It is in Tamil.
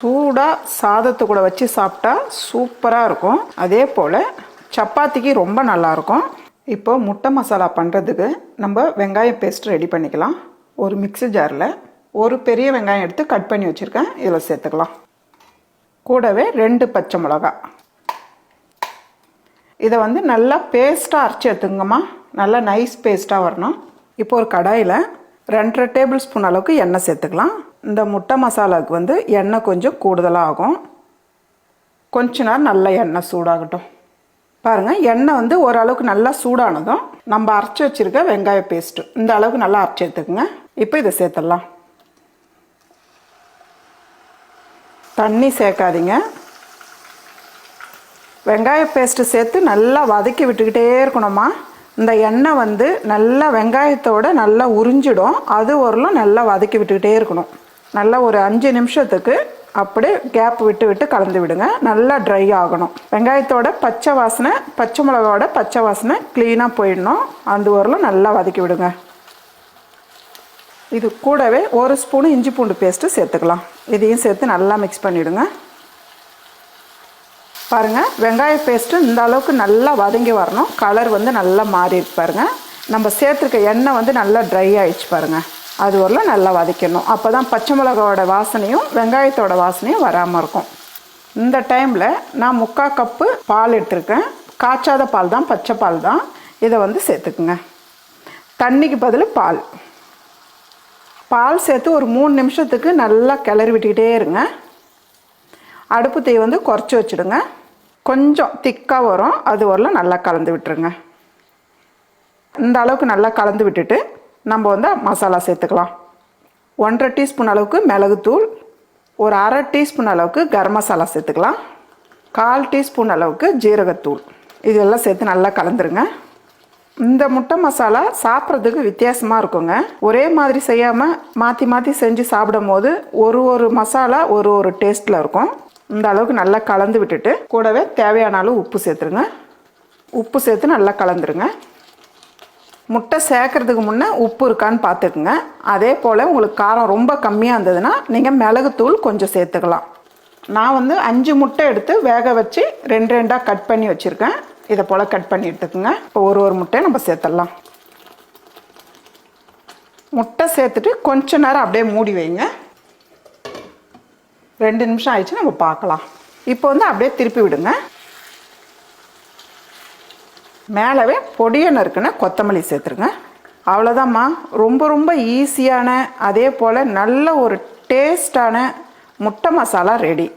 சூடாக சாதத்து கூட வச்சு சாப்பிட்டா சூப்பராக இருக்கும். அதே போல் சப்பாத்திக்கு ரொம்ப நல்லாயிருக்கும். இப்போ முட்டை மசாலா பண்ணுறதுக்கு நம்ம வெங்காயம் பேஸ்ட் ரெடி பண்ணிக்கலாம். ஒரு மிக்ஸி ஜாரில் ஒரு பெரிய வெங்காயம் எடுத்து கட் பண்ணி வச்சுருக்கேன், இதில் சேர்த்துக்கலாம். கூடவே 2 பச்சை மிளகா. இதை நல்லா பேஸ்ட்டாக அரைச்சி எடுத்துங்கம்மா. நல்லா நைஸ் பேஸ்ட்டாக வரணும். இப்போ ஒரு கடாயில் 2.5 டேபிள் ஸ்பூன் அளவுக்கு எண்ணெய் சேர்த்துக்கலாம். இந்த முட்டை மசாலாவுக்கு எண்ணெய் கொஞ்சம் கூடுதலாக ஆகும். கொஞ்ச நேரம் நல்லா எண்ணெய் சூடாகட்டும். பாருங்கள், எண்ணெய் ஓரளவுக்கு நல்லா சூடானதும் நம்ம அரைச்சி வச்சுருக்க வெங்காய பேஸ்ட்டு இந்த அளவுக்கு நல்லா அரைச்சி எடுத்துக்கோங்க. இப்போ இதை சேர்த்துடலாம். தண்ணி சேர்க்காதீங்க. வெங்காய பேஸ்ட்டு சேர்த்து நல்லா வதக்கி விட்டுக்கிட்டே இருக்கணுமா. இந்த எண்ணெய் நல்லா வெங்காயத்தோடு நல்லா உறிஞ்சிடும். அது வரலும் நல்லா வதக்கி விட்டுக்கிட்டே இருக்கணும். நல்லா ஒரு 5 நிமிஷத்துக்கு அப்படியே கேப் விட்டு விட்டு கலந்து விடுங்க. நல்லா ட்ரை ஆகணும். வெங்காயத்தோட பச்சை வாசனை, பச்சை மிளகாவோட பச்சை வாசனை க்ளீனாக போயிடணும். அந்த வரலும் நல்லா வதக்கி விடுங்க. இது கூடவே 1 ஸ்பூனு இஞ்சி பூண்டு பேஸ்ட்டு சேர்த்துக்கலாம். இதையும் சேர்த்து நல்லா மிக்ஸ் பண்ணிவிடுங்க. பாருங்கள், வெங்காய பேஸ்ட்டு இந்த அளவுக்கு நல்லா வதங்கி வரணும். கலர் நல்லா மாறி இருக்கு பாருங்கள். நம்ம சேர்த்துருக்க எண்ணெய் நல்லா ட்ரை ஆகிடுச்சு பாருங்கள். அது வரலாம் நல்லா வதக்கணும். அப்போ தான் பச்சை மிளகாவோட வாசனையும் வெங்காயத்தோட வாசனையும் வராமல் இருக்கும். இந்த டைமில் நான் 3/4 கப்பு பால் எடுத்துருக்கேன். காய்ச்சாத பால் தான், பச்சை பால் தான். இதை சேர்த்துக்குங்க. தண்ணிக்கு பதில் பால் சேர்த்து ஒரு 3 நிமிஷத்துக்கு நல்லா கிளறி விட்டுக்கிட்டே இருங்க. அடுப்பு தீ குறைச்சி வச்சுடுங்க. கொஞ்சம் திக்காக வரும். அது வரலாம் நல்லா கலந்து விட்டுருங்க. இந்த அளவுக்கு நல்லா கலந்து விட்டுட்டு நம்ம மசாலா சேர்த்துக்கலாம். 1.5 டீஸ்பூன் அளவுக்கு மிளகுத்தூள், ஒரு 1/2 டீஸ்பூன் அளவுக்கு கரம் மசாலா சேர்த்துக்கலாம், 1/4 டீஸ்பூன் அளவுக்கு ஜீரகத்தூள். இதெல்லாம் சேர்த்து நல்லா கலந்துருங்க. இந்த முட்டை மசாலா சாப்பிட்றதுக்கு வித்தியாசமாக இருக்குங்க. ஒரே மாதிரி செய்யாமல் மாற்றி மாற்றி செஞ்சு சாப்பிடும் போது ஒரு மசாலா ஒரு டேஸ்ட்டில் இருக்கும். இந்த அளவுக்கு நல்லா கலந்து விட்டுட்டு கூடவே தேவையான அளவு உப்பு சேர்த்துருங்க. உப்பு சேர்த்து நல்லா கலந்துருங்க. முட்டை சேர்க்குறதுக்கு முன்னே உப்பு இருக்கான்னு பார்த்துக்குங்க. அதே போல் உங்களுக்கு காரம் ரொம்ப கம்மியாக இருந்ததுன்னா நீங்கள் மிளகுத்தூள் கொஞ்சம் சேர்த்துக்கலாம். நான் 5 முட்டை எடுத்து வேக வச்சு 2 கட் பண்ணி வச்சுருக்கேன். இதை போல் கட் பண்ணி எடுத்துக்கோங்க. இப்போ ஒரு முட்டையை நம்ம சேர்த்துடலாம். முட்டை சேர்த்துட்டு கொஞ்ச நேரம் அப்படியே மூடி வைங்க. 2 நிமிஷம் ஆயிடுச்சு, நம்ம பார்க்கலாம். இப்போ அப்படியே திருப்பி விடுங்க. மேலவே பொடியை நறுக்குன கொத்தமல்லி சேர்த்துருங்க. அவ்வளோதாம்மா. ரொம்ப ரொம்ப ஈஸியான, அதே போல் நல்ல ஒரு டேஸ்டான முட்டை மசாலா ரெடி.